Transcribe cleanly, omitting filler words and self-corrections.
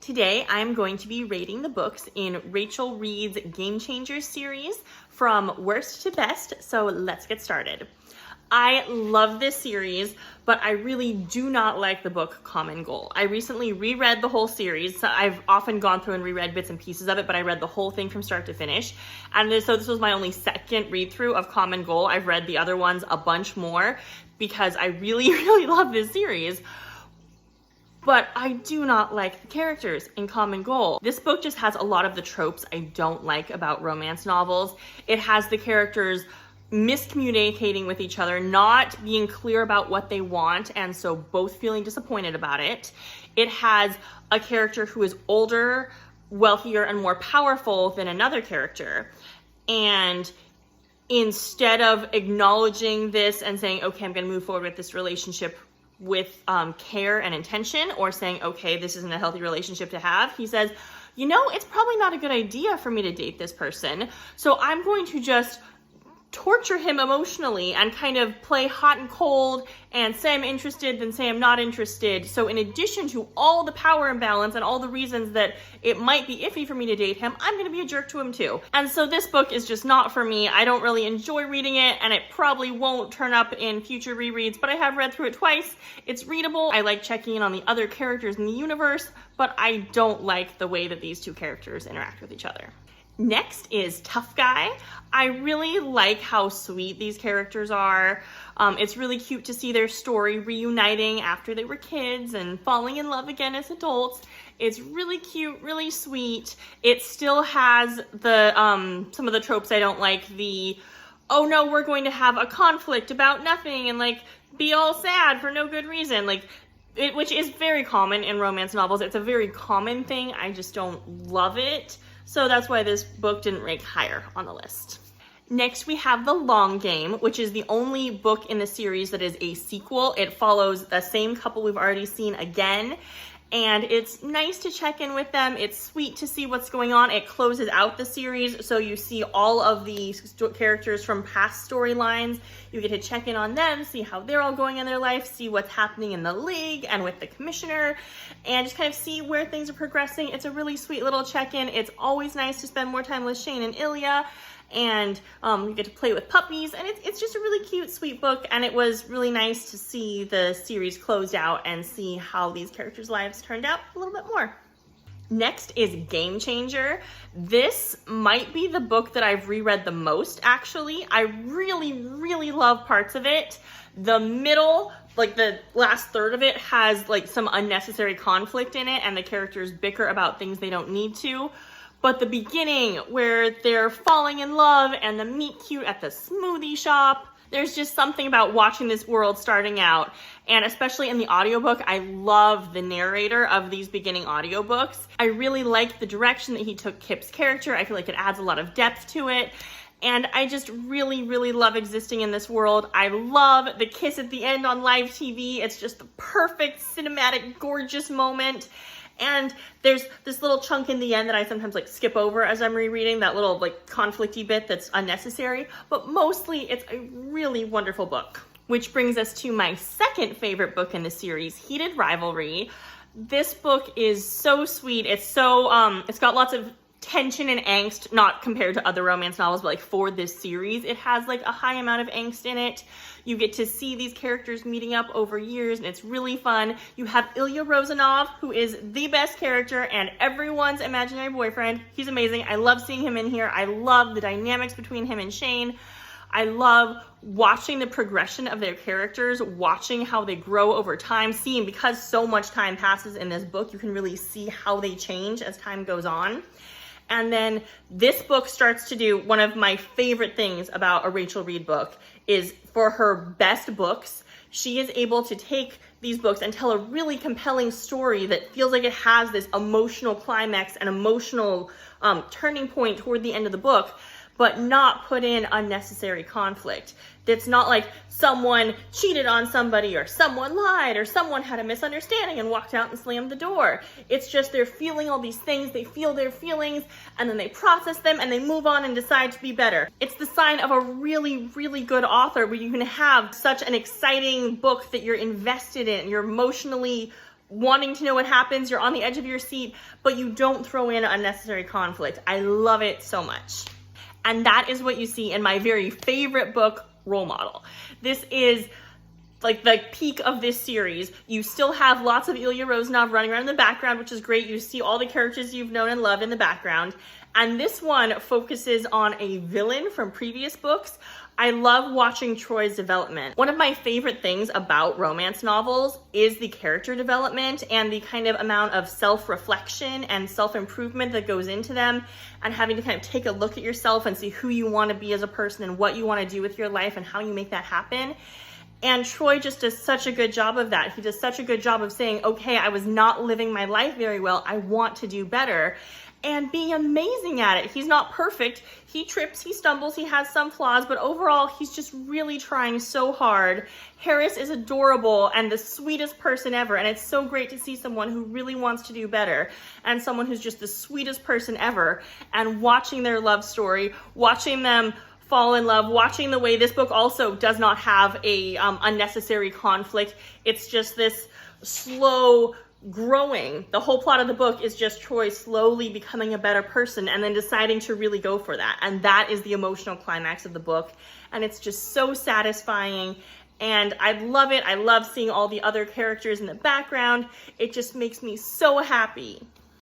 Today, I'm going to be rating the books in Rachel Reid's Game Changers series from worst to best, so let's get started. I love this series, but I really do not like the book Common Goal. I recently reread the whole series. So I've often gone through and reread bits and pieces of it, but I read the whole thing from start to finish. And so this was my only second read through of Common Goal. I've read the other ones a bunch more because I really love this series. But I do not like the characters in Common Goal. This book just has a lot of the tropes I don't like about romance novels. It has the characters miscommunicating with each other, not being clear about what they want, and so both feeling disappointed about it. It has a character who is older, wealthier, and more powerful than another character. And instead of acknowledging this and saying, okay, I'm gonna move forward with this relationship with care and intention, or saying, okay, this isn't a healthy relationship to have, he says, you know, it's probably not a good idea for me to date this person, so I'm going to just torture him emotionally and kind of play hot and cold and say I'm interested, then say I'm not interested. So in addition to all the power imbalance and all the reasons that it might be iffy for me to date him, I'm gonna be a jerk to him too. And so this book is just not for me. I don't really enjoy reading it, and it probably won't turn up in future rereads, but I have read through it twice. It's readable. I like checking in on the other characters in the universe, but I don't like the way that these two characters interact with each other. Next is Tough Guy. I really like how sweet these characters are. It's really cute to see their story reuniting after they were kids and falling in love again as adults. It's really cute, really sweet. It still has the some of the tropes I don't like. The, oh no, we're going to have a conflict about nothing and like be all sad for no good reason. Which is very common in romance novels. It's a very common thing. I just don't love it. So that's why this book didn't rank higher on the list. Next, we have The Long Game, which is the only book in the series that is a sequel. It follows the same couple we've already seen again, and it's nice to check in with them. It's sweet to see what's going on. It closes out the series, so you see all of the characters from past storylines. You get to check in on them, see how they're all going in their life, see what's happening in the league and with the commissioner, and just kind of see where things are progressing. It's a really sweet little check-in. It's always nice to spend more time with Shane and Ilya, and you get to play with puppies, and it's just a really cute, sweet book, and it was really nice to see the series closed out and see how these characters' lives turned out a little bit more. Next is Game Changer. This might be the book that I've reread the most, actually. I really love parts of it. The middle, like the last third of it, has like some unnecessary conflict in it, and the characters bicker about things they don't need to. But the beginning, where they're falling in love and the meet cute at the smoothie shop, there's just something about watching this world starting out. And especially in the audiobook, I love the narrator of these beginning audiobooks. I really like the direction that he took Kip's character. I feel like it adds a lot of depth to it. And I just really love existing in this world. I love the kiss at the end on live TV. It's just the perfect cinematic, gorgeous moment. And there's this little chunk in the end that I sometimes like skip over as I'm rereading, that little like conflicty bit that's unnecessary, but mostly it's a really wonderful book. Which brings us to my second favorite book in the series, Heated Rivalry. This book is so sweet. It's so, it's got lots of tension and angst, not compared to other romance novels, but like for this series, it has like a high amount of angst in it. You get to see these characters meeting up over years, and it's really fun. You have Ilya Rozanov, who is the best character and everyone's imaginary boyfriend. He's amazing. I love seeing him in here. I love the dynamics between him and Shane. I love watching the progression of their characters, watching how they grow over time, seeing, because so much time passes in this book, you can really see how they change as time goes on. And then this book starts to do one of my favorite things about a Rachel Reid book is for her best books, she is able to take these books and tell a really compelling story that feels like it has this emotional climax and emotional turning point toward the end of the book, but not put in unnecessary conflict. It's not like someone cheated on somebody or someone lied or someone had a misunderstanding and walked out and slammed the door. It's just they're feeling all these things, they feel their feelings, and then they process them and they move on and decide to be better. It's the sign of a really good author where you can have such an exciting book that you're invested in, you're emotionally wanting to know what happens, you're on the edge of your seat, but you don't throw in unnecessary conflict. I love it so much. And that is what you see in my very favorite book, Role Model. This is like the peak of this series. You still have lots of Ilya Rosanov running around in the background, which is great. You see all the characters you've known and loved in the background. And this one focuses on a villain from previous books. I love watching Troy's development. One of my favorite things about romance novels is the character development and the kind of amount of self-reflection and self-improvement that goes into them, and having to kind of take a look at yourself and see who you want to be as a person and what you want to do with your life and how you make that happen. And Troy just does such a good job of that. He does such a good job of saying, okay, I was not living my life very well. I want to do better. And being amazing at it. He's not perfect. He trips, he stumbles, he has some flaws, but overall, he's just really trying so hard. Harris is adorable and the sweetest person ever, and it's so great to see someone who really wants to do better, and someone who's just the sweetest person ever, and watching their love story, watching them fall in love, watching the way this book also does not have a unnecessary conflict. It's just this slow growing. The whole plot of the book is just Troy slowly becoming a better person and then deciding to really go for that. And that is the emotional climax of the book. And it's just so satisfying. And I love it. I love seeing all the other characters in the background. It just makes me so happy.